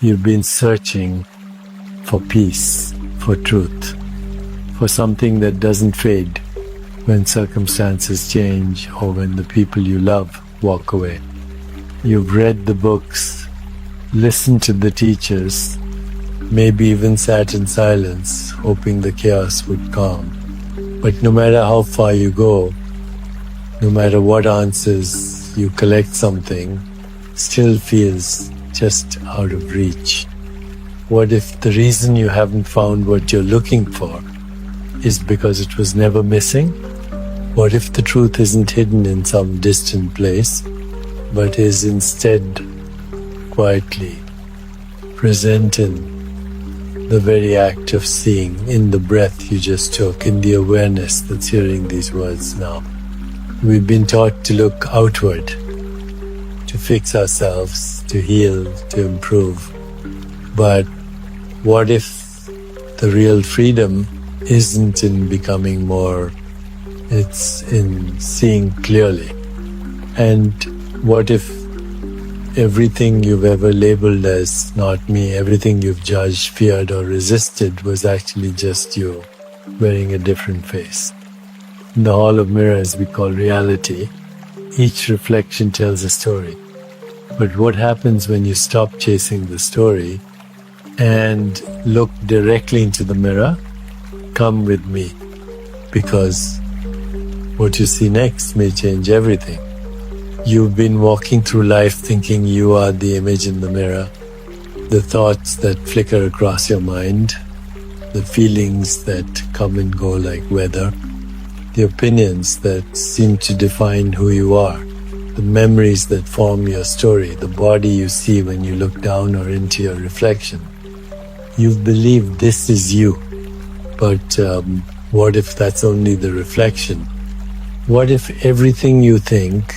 You've been searching for peace, for truth, for something that doesn't fade when circumstances change or when the people you love walk away. You've read the books, listened to the teachers, maybe even sat in silence, hoping the chaos would calm. But no matter how far you go, no matter what answers you collect, something still feels just out of reach. What if the reason you haven't found what you're looking for is because it was never missing? What if the truth isn't hidden in some distant place, but is instead quietly present in the very act of seeing, in the breath you just took, in the awareness that's hearing these words now? We've been taught to look outward, to fix ourselves, to heal, to improve. But what if the real freedom isn't in becoming more, it's in seeing clearly? And what if everything you've ever labeled as not me, everything you've judged, feared, or resisted was actually just you wearing a different face? In the hall of mirrors we call reality, each reflection tells a story. But what happens when you stop chasing the story and look directly into the mirror? Come with me, because what you see next may change everything. You've been walking through life thinking you are the image in the mirror, the thoughts that flicker across your mind, the feelings that come and go like weather, the opinions that seem to define who you are, the memories that form your story, the body you see when you look down or into your reflection. You've believed this is you, but what if that's only the reflection? What if everything you think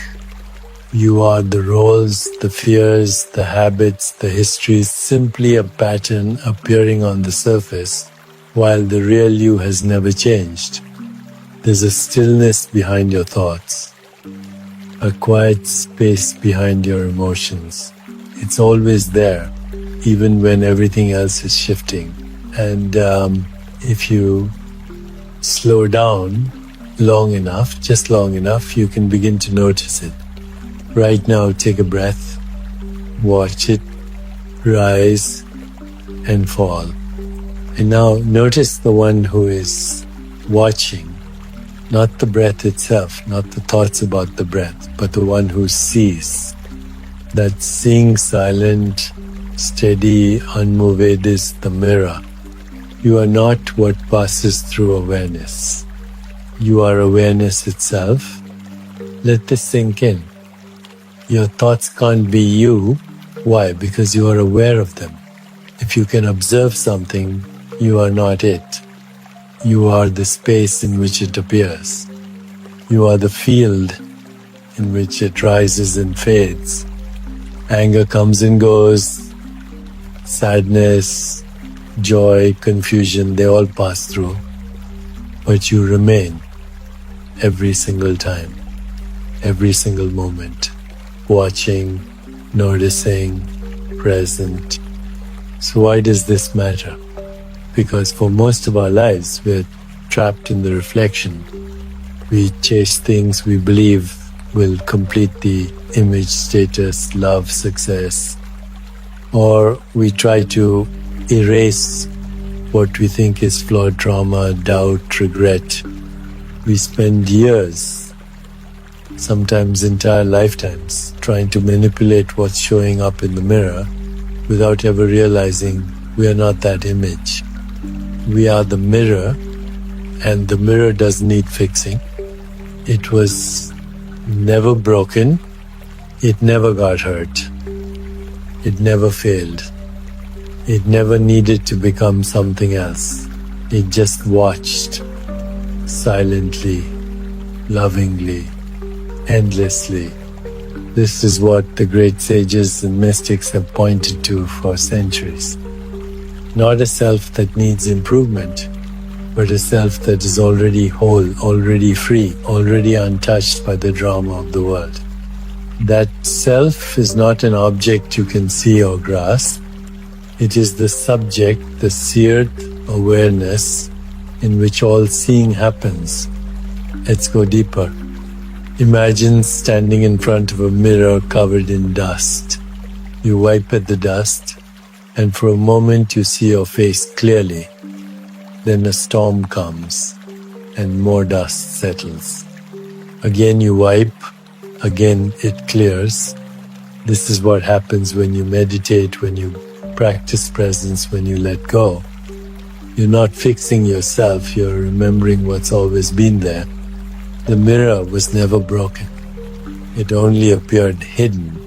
you are, the roles, the fears, the habits, the histories, simply a pattern appearing on the surface, while the real you has never changed? There's a stillness behind your thoughts, a quiet space behind your emotions. It's always there, even when everything else is shifting. And if you slow down long enough, just long enough, you can begin to notice it. Right now, take a breath, watch it rise and fall. And now notice the one who is watching, not the breath itself, not the thoughts about the breath, but the one who sees. That seeing, silent, steady, unmoved is the mirror. You are not what passes through awareness. You are awareness itself. Let this sink in. Your thoughts can't be you. Why? Because you are aware of them. If you can observe something, you are not it. You are the space in which it appears. You are the field in which it rises and fades. Anger comes and goes. Sadness, joy, confusion, they all pass through. But you remain every single time, every single moment, watching, noticing, present. So why does this matter? Because for most of our lives, we're trapped in the reflection. We chase things we believe will complete the image, status, love, success. Or we try to erase what we think is flawed trauma, doubt, regret. We spend years, sometimes entire lifetimes, trying to manipulate what's showing up in the mirror without ever realizing we are not that image. We are the mirror, and the mirror doesn't need fixing. It was never broken. It never got hurt. It never failed. It never needed to become something else. It just watched silently, lovingly, endlessly. This is what the great sages and mystics have pointed to for centuries. Not a self that needs improvement, but a self that is already whole, already free, already untouched by the drama of the world. That self is not an object you can see or grasp. It is the subject, the seared awareness in which all seeing happens. Let's go deeper. Imagine standing in front of a mirror covered in dust. You wipe at the dust, and for a moment you see your face clearly. Then a storm comes, and more dust settles. Again you wipe, again it clears. This is what happens when you meditate, when you practice presence, when you let go. You're not fixing yourself, you're remembering what's always been there. The mirror was never broken. It only appeared hidden.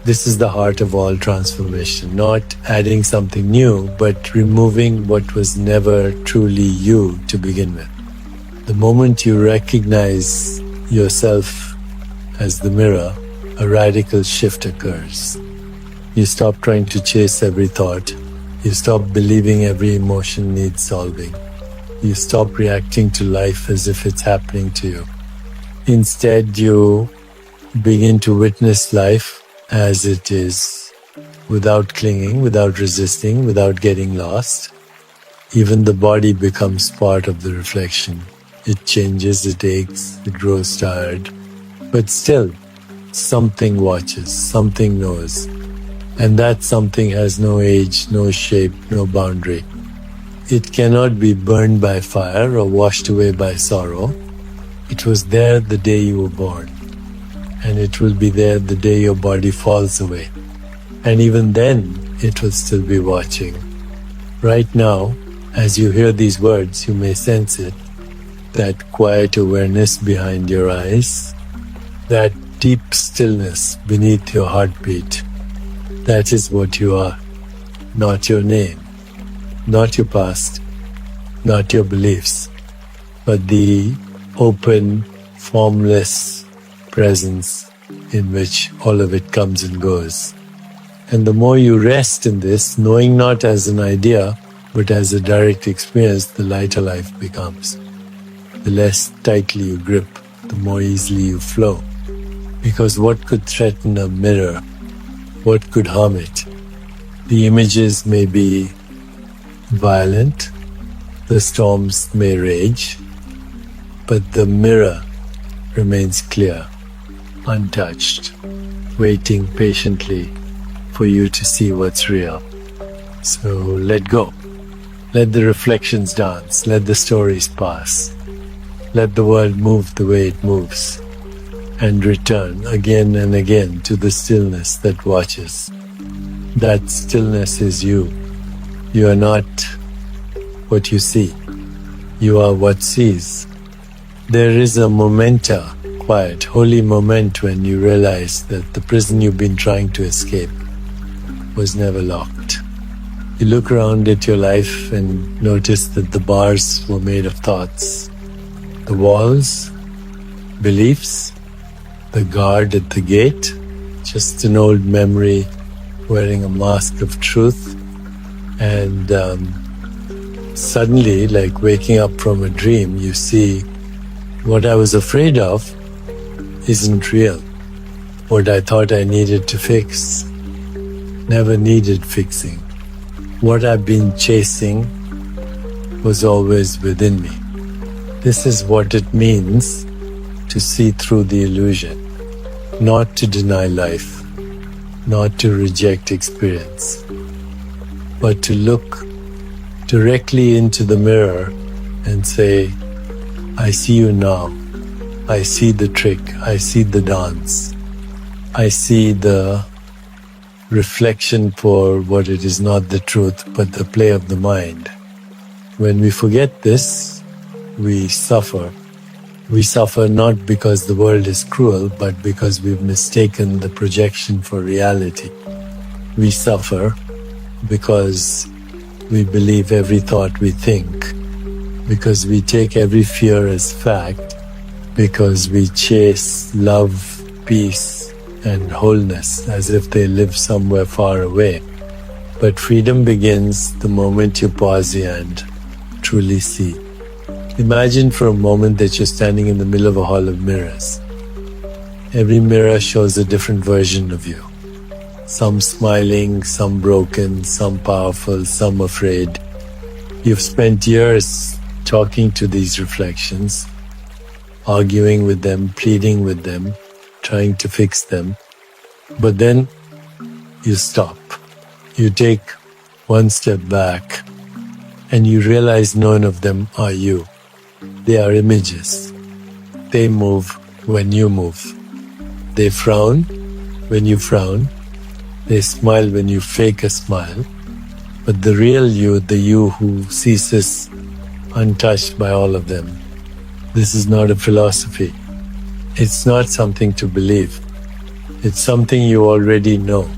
This is the heart of all transformation, not adding something new, but removing what was never truly you to begin with. The moment you recognize yourself as the mirror, a radical shift occurs. You stop trying to chase every thought. You stop believing every emotion needs solving. You stop reacting to life as if it's happening to you. Instead, you begin to witness life as it is, without clinging, without resisting, without getting lost. Even the body becomes part of the reflection. It changes, it aches, it grows tired. But still, something watches, something knows. And that something has no age, no shape, no boundary. It cannot be burned by fire or washed away by sorrow. It was there the day you were born. And it will be there the day your body falls away. And even then, it will still be watching. Right now, as you hear these words, you may sense it. That quiet awareness behind your eyes. That deep stillness beneath your heartbeat. That is what you are. Not your name. Not your past. Not your beliefs. But the open, formless presence in which all of it comes and goes. And the more you rest in this, knowing not as an idea, but as a direct experience, the lighter life becomes. The less tightly you grip, the more easily you flow. Because what could threaten a mirror? What could harm it? The images may be violent, the storms may rage, but the mirror remains clear, untouched, waiting patiently for you to see what's real. So let go. Let the reflections dance. Let the stories pass. Let the world move the way it moves. And return again and again to the stillness that watches. That stillness is you. You are not what you see. You are what sees. There is a momenta, quiet, holy moment when you realize that the prison you've been trying to escape was never locked. You look around at your life and notice that the bars were made of thoughts. The walls, beliefs, the guard at the gate, just an old memory wearing a mask of truth. And suddenly, like waking up from a dream, you see what I was afraid of isn't real. What I thought I needed to fix never needed fixing. What I've been chasing was always within me. This is what it means to see through the illusion, not to deny life, not to reject experience, but to look directly into the mirror and say, I see you now. I see the trick. I see the dance. I see the reflection for what it is, not the truth, but the play of the mind. When we forget this, we suffer. We suffer not because the world is cruel, but because we've mistaken the projection for reality. We suffer because we believe every thought we think, because we take every fear as fact, because we chase love, peace, and wholeness as if they live somewhere far away. But freedom begins the moment you pause and truly see. Imagine for a moment that you're standing in the middle of a hall of mirrors. Every mirror shows a different version of you. some smiling, some broken, some powerful, some afraid. You've spent years talking to these reflections, arguing with them, pleading with them, trying to fix them. But then you stop. You take one step back and you realize none of them are you. They are images. They move when you move. They frown when you frown. They smile when you fake a smile. But the real you, the you who ceases untouched by all of them. This is not a philosophy. It's not something to believe. It's something you already know,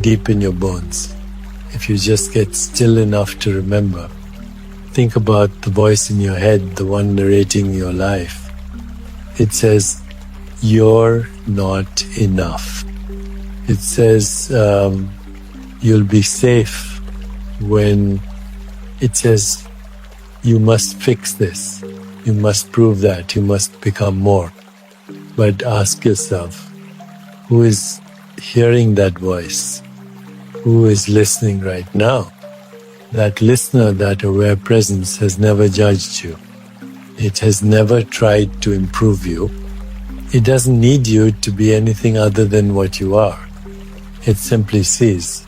deep in your bones. If you just get still enough to remember. Think about the voice in your head, the one narrating your life. It says, you're not enough. It says, you'll be safe when it says, you must fix this. You must prove that. You must become more. But ask yourself, who is hearing that voice? Who is listening right now? That listener, that aware presence has never judged you. It has never tried to improve you. It doesn't need you to be anything other than what you are. It simply sees.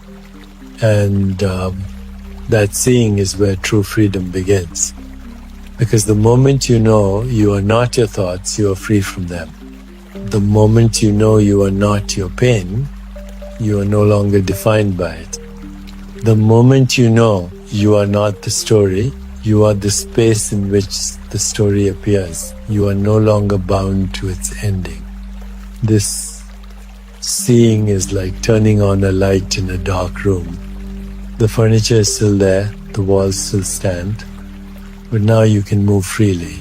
And that seeing is where true freedom begins. Because the moment you know you are not your thoughts, you are free from them. The moment you know you are not your pain, you are no longer defined by it. The moment you know you are not the story, you are the space in which the story appears. You are no longer bound to its ending. This seeing is like turning on a light in a dark room. The furniture is still there, the walls still stand, but now you can move freely.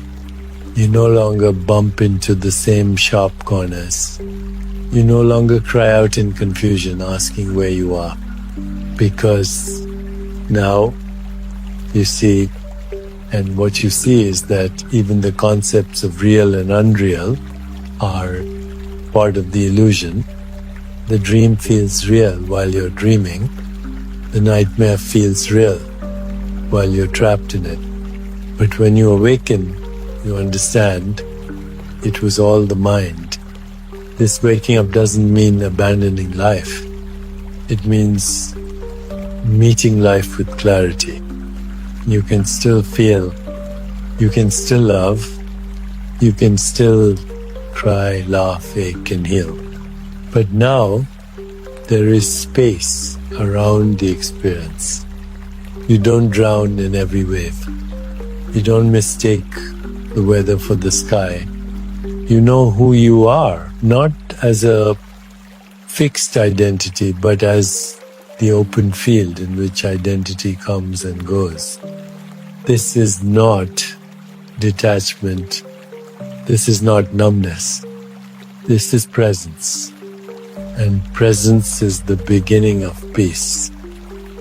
You no longer bump into the same sharp corners. You no longer cry out in confusion, asking where you are. Because now you see, and what you see is that even the concepts of real and unreal are part of the illusion. The dream feels real while you're dreaming. The nightmare feels real while you're trapped in it. But when you awaken, you understand it was all the mind. This waking up doesn't mean abandoning life. It means meeting life with clarity. You can still feel, you can still love, you can still cry, laugh, ache and heal. But now there is space around the experience. You don't drown in every wave. You don't mistake the weather for the sky. You know who you are, not as a fixed identity, but as the open field in which identity comes and goes. This is not detachment. This is not numbness. This is presence. And presence is the beginning of peace.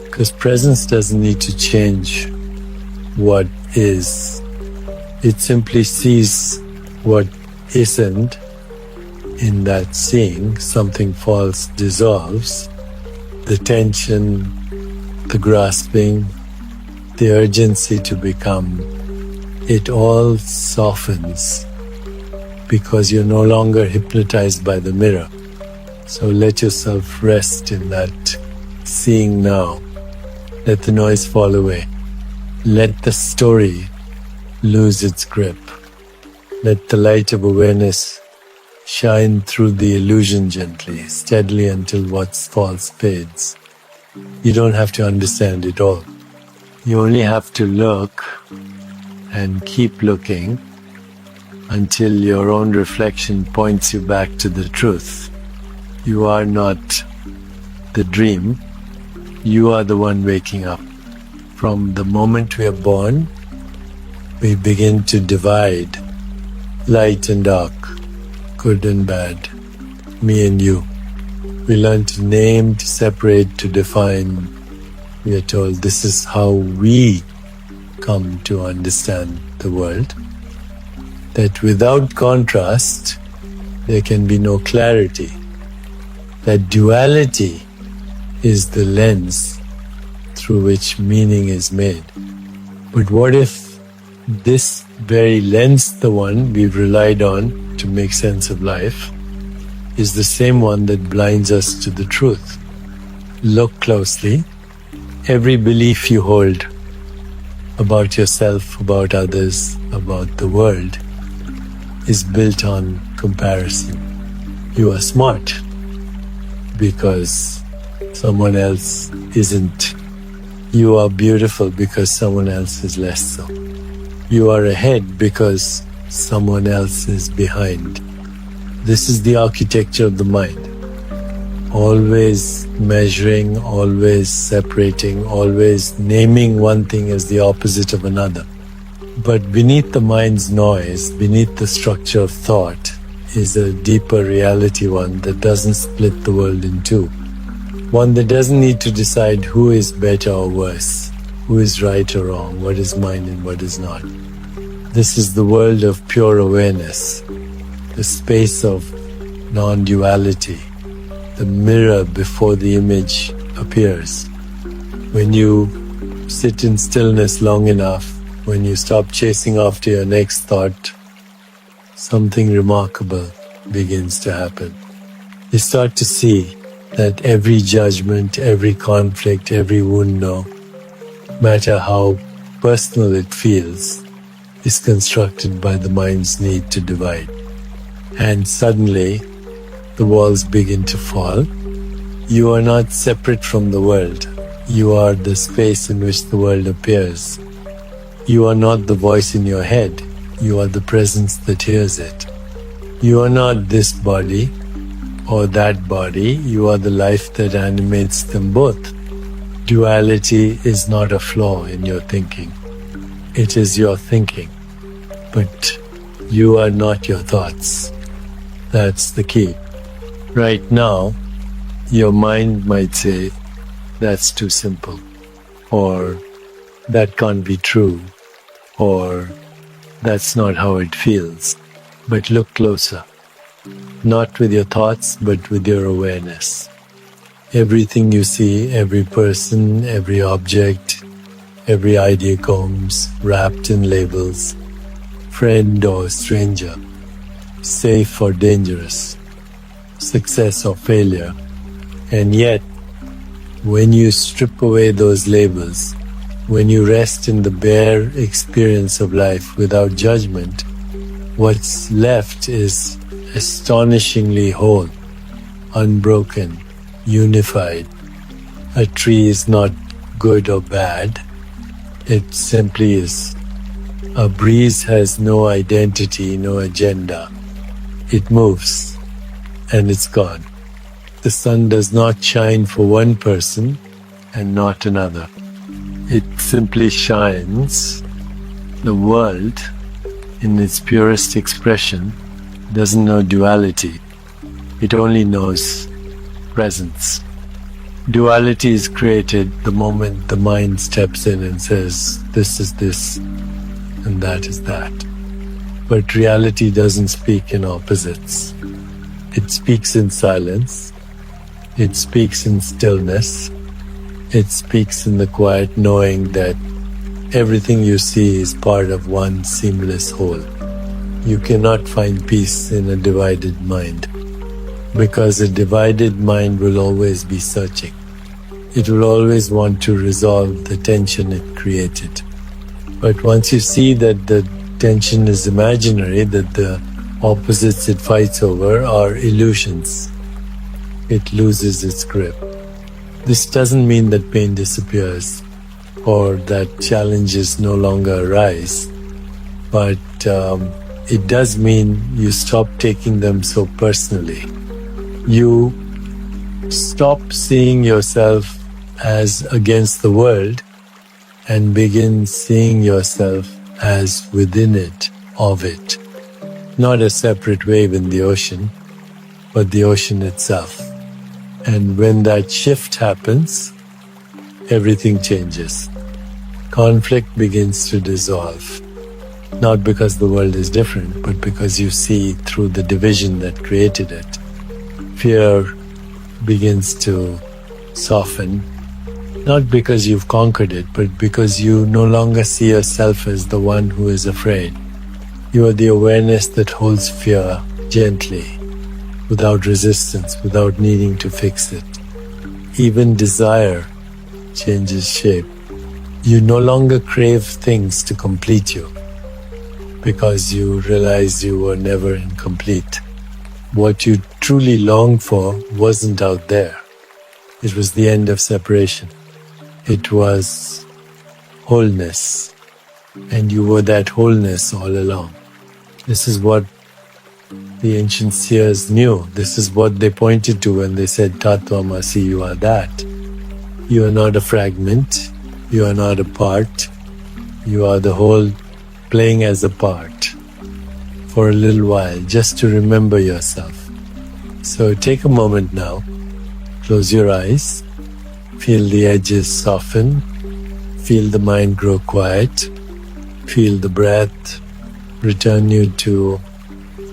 Because presence doesn't need to change what is. It simply sees what isn't. In that seeing, something false dissolves. The tension, the grasping, the urgency to become, it all softens because you're no longer hypnotized by the mirror. So let yourself rest in that seeing now. Let the noise fall away. Let the story lose its grip. Let the light of awareness shine through the illusion gently, steadily until what's false fades. You don't have to understand it all. You only have to look and keep looking until your own reflection points you back to the truth. You are not the dream. You are the one waking up. From the moment we are born, we begin to divide light and dark, good and bad, me and you. We learn to name, to separate, to define. We are told this is how we come to understand the world. That without contrast, there can be no clarity. That duality is the lens through which meaning is made. But what if this very lens, the one we've relied on to make sense of life, is the same one that blinds us to the truth? Look closely. Every belief you hold about yourself, about others, about the world is built on comparison. You are smart because someone else isn't. You are beautiful because someone else is less so. You are ahead because someone else is behind. This is the architecture of the mind. Always measuring, always separating, always naming one thing as the opposite of another. But beneath the mind's noise, beneath the structure of thought, is a deeper reality, one that doesn't split the world in two. One that doesn't need to decide who is better or worse, who is right or wrong, what is mine and what is not. This is the world of pure awareness, the space of non-duality, the mirror before the image appears. When you sit in stillness long enough, when you stop chasing after your next thought, something remarkable begins to happen. You start to see that every judgment, every conflict, every wound, no matter how personal it feels, is constructed by the mind's need to divide. And suddenly, the walls begin to fall. You are not separate from the world. You are the space in which the world appears. You are not the voice in your head. You are the presence that hears it. You are not this body or that body. You are the life that animates them both. Duality is not a flaw in your thinking. It is your thinking. But you are not your thoughts. That's the key. Right now, your mind might say, that's too simple, or that can't be true, or that's not how it feels. But look closer. Not with your thoughts, but with your awareness. Everything you see, every person, every object, every idea comes wrapped in labels, friend or stranger, safe or dangerous, success or failure. And yet, when you strip away those labels, when you rest in the bare experience of life without judgment, what's left is astonishingly whole, unbroken, unified. A tree is not good or bad, it simply is. A breeze has no identity, no agenda. It moves, and it's gone. The sun does not shine for one person and not another. It simply shines. The world, in its purest expression, doesn't know duality. It only knows presence. Duality is created the moment the mind steps in and says, this is this and that is that. But reality doesn't speak in opposites. It speaks in silence. It speaks in stillness. It speaks in the quiet knowing that everything you see is part of one seamless whole. You cannot find peace in a divided mind, because a divided mind will always be searching. It will always want to resolve the tension it created. But once you see that the tension is imaginary, that the opposites it fights over are illusions, it loses its grip. This doesn't mean that pain disappears or that challenges no longer arise, but it does mean you stop taking them so personally. You stop seeing yourself as against the world and begin seeing yourself as within it, of it. Not a separate wave in the ocean, but the ocean itself. And when that shift happens, everything changes. Conflict begins to dissolve. Not because the world is different, but because you see through the division that created it. Fear begins to soften, not because you've conquered it, but because you no longer see yourself as the one who is afraid. You are the awareness that holds fear gently, without resistance, without needing to fix it. Even desire changes shape. You no longer crave things to complete you, because you realize you were never incomplete. What you truly longed for wasn't out there. It was the end of separation. It was wholeness, and you were that wholeness all along. This is what the ancient seers knew. This is what they pointed to when they said, Tattvamasi, you are that. You are not a fragment. You are not a part. You are the whole playing as a part for a little while, just to remember yourself. So take a moment now. Close your eyes. Feel the edges soften. Feel the mind grow quiet. Feel the breath return you to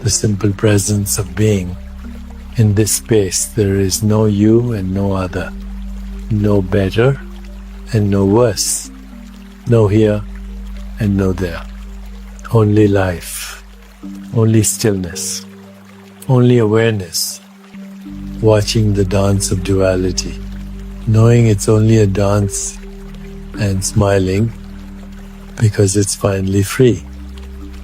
the simple presence of being. In this space, there is no you and no other, no better and no worse, no here and no there. Only life, only stillness, only awareness, watching the dance of duality, knowing it's only a dance and smiling because it's finally free.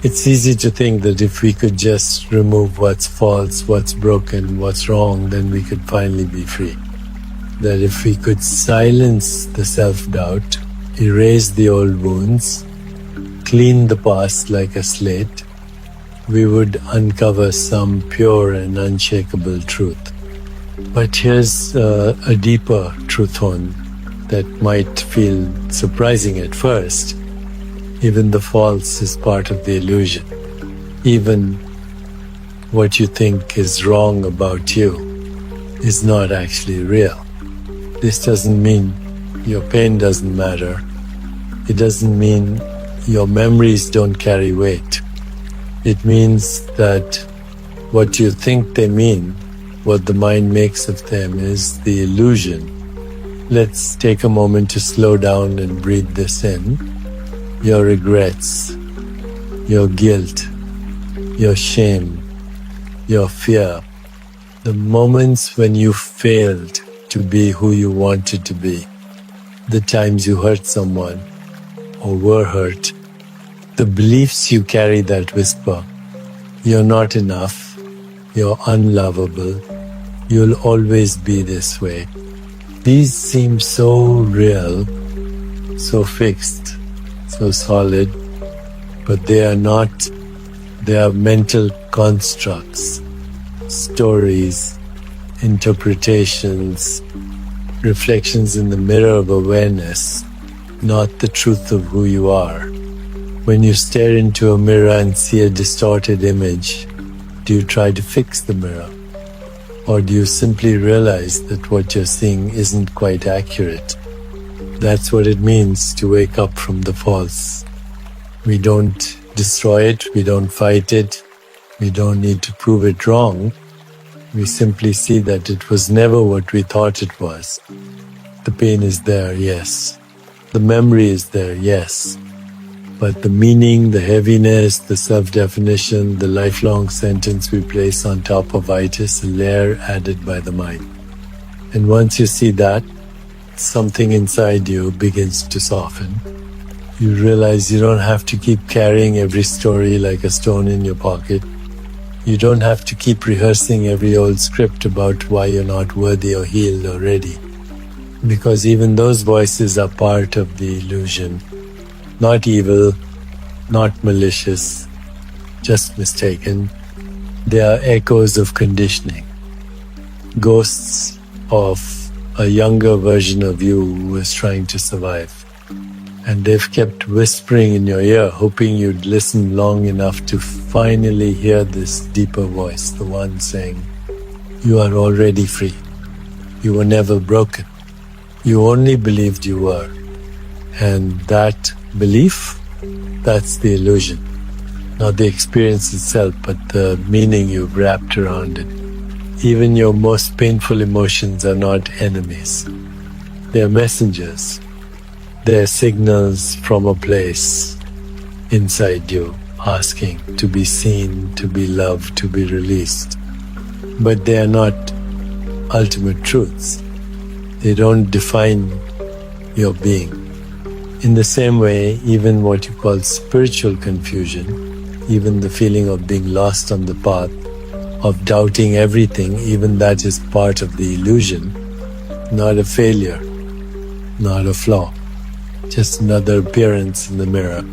It's easy to think that if we could just remove what's false, what's broken, what's wrong, then we could finally be free. That if we could silence the self-doubt, erase the old wounds, clean the past like a slate, we would uncover some pure and unshakable truth. But here's a deeper truth one that might feel surprising at first. Even the false is part of the illusion. Even what you think is wrong about you is not actually real. This doesn't mean your pain doesn't matter. It doesn't mean your memories don't carry weight. It means that what you think they mean, what the mind makes of them, is the illusion. Let's take a moment to slow down and breathe this in. Your regrets, your guilt, your shame, your fear, the moments when you failed to be who you wanted to be, the times you hurt someone or were hurt, the beliefs you carry that whisper, you're not enough, you're unlovable, you'll always be this way. These seem so real, so fixed, so solid, but they are not. They are mental constructs, stories, interpretations, reflections in the mirror of awareness, not the truth of who you are. When you stare into a mirror and see a distorted image, do you try to fix the mirror? Or do you simply realize that what you're seeing isn't quite accurate? That's what it means to wake up from the false. We don't destroy it, we don't fight it, we don't need to prove it wrong. We simply see that it was never what we thought it was. The pain is there, yes. The memory is there, yes. But the meaning, the heaviness, the self-definition, the lifelong sentence we place on top of it is a layer added by the mind. And once you see that, something inside you begins to soften. You realize you don't have to keep carrying every story like a stone in your pocket. You don't have to keep rehearsing every old script about why you're not worthy or healed or ready. Because even those voices are part of the illusion. Not evil, not malicious, just mistaken. They are echoes of conditioning. Ghosts of a younger version of you who was trying to survive. And they've kept whispering in your ear, hoping you'd listen long enough to finally hear this deeper voice, the one saying, you are already free. You were never broken. You only believed you were. And that belief, that's the illusion. Not the experience itself, but the meaning you've wrapped around it. Even your most painful emotions are not enemies. They're messengers. They're signals from a place inside you, asking to be seen, to be loved, to be released. But they are not ultimate truths. They don't define your being. In the same way, even what you call spiritual confusion, even the feeling of being lost on the path, of doubting everything, even that is part of the illusion, not a failure, not a flaw, just another appearance in the mirror.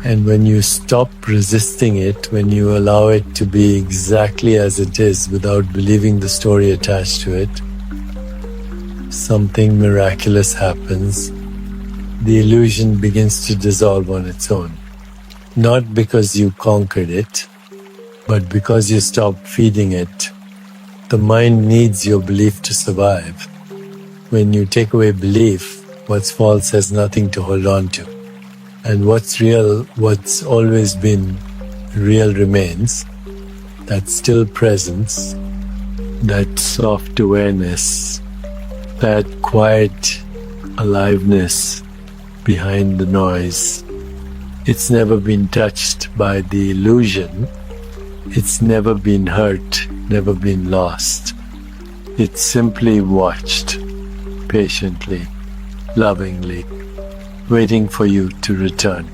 And when you stop resisting it, when you allow it to be exactly as it is without believing the story attached to it, something miraculous happens. The illusion begins to dissolve on its own. Not because you conquered it, but because you stopped feeding it. The mind needs your belief to survive. When you take away belief, what's false has nothing to hold on to. And what's real, what's always been real remains. That still presence, that soft awareness, that quiet aliveness behind the noise. It's never been touched by the illusion. It's never been hurt, never been lost. It's simply watched patiently, lovingly, waiting for you to return.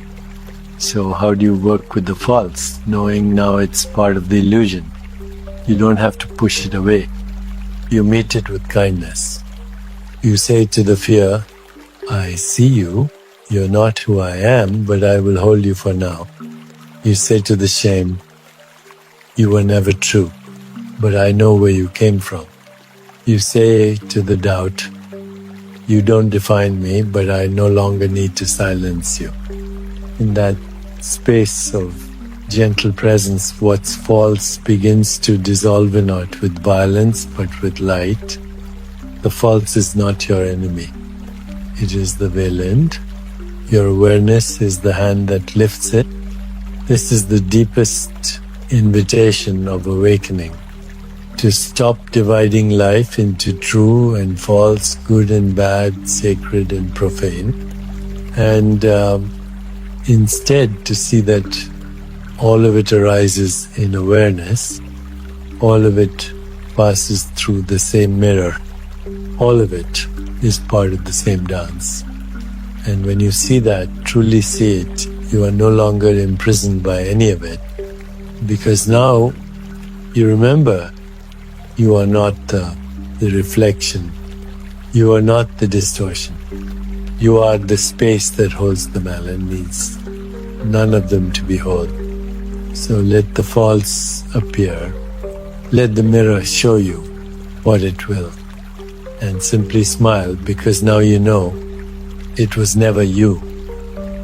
So how do you work with the false, knowing now it's part of the illusion? You don't have to push it away. You meet it with kindness. You say to the fear, I see you. You're not who I am, but I will hold you for now. You say to the shame, you were never true, but I know where you came from. You say to the doubt, you don't define me, but I no longer need to silence you. In that space of gentle presence, what's false begins to dissolve not with violence, but with light. The false is not your enemy. It is the veilant. Your awareness is the hand that lifts it. This is the deepest invitation of awakening, to stop dividing life into true and false, good and bad, sacred and profane, and instead to see that all of it arises in awareness, all of it passes through the same mirror, all of it is part of the same dance. And when you see that, truly see it, you are no longer imprisoned by any of it, because now you remember you are not the reflection, you are not the distortion, you are the space that holds them all and needs none of them to be whole. So let the false appear, let the mirror show you what it will, and simply smile, because now you know it was never you,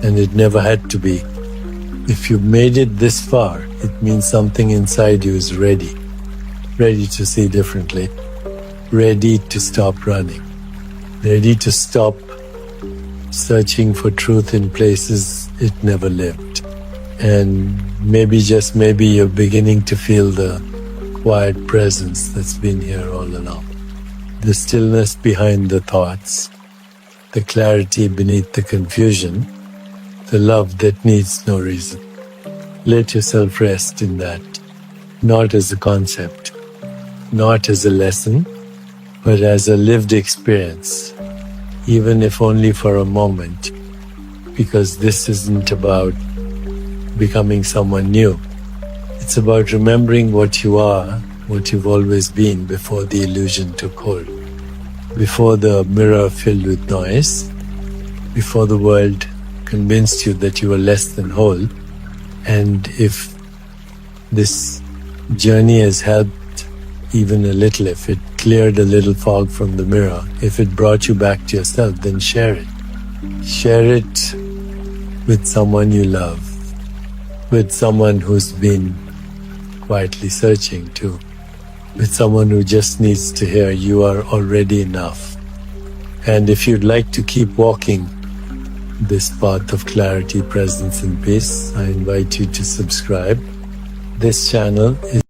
and it never had to be. If you made it this far, it means something inside you is ready to see differently, ready to stop running, ready to stop searching for truth in places it never lived. And maybe, just maybe, you're beginning to feel the quiet presence that's been here all along. The stillness behind the thoughts, the clarity beneath the confusion, the love that needs no reason. Let yourself rest in that, not as a concept, not as a lesson, but as a lived experience, even if only for a moment, because this isn't about becoming someone new. It's about remembering what you are, what you've always been before the illusion took hold, before the mirror filled with noise, before the world convinced you that you were less than whole. And if this journey has helped even a little, if it cleared a little fog from the mirror, if it brought you back to yourself, then share it. Share it with someone you love, with someone who's been quietly searching too, with someone who just needs to hear you are already enough. And if you'd like to keep walking this path of clarity, presence and peace, I invite you to subscribe. This channel is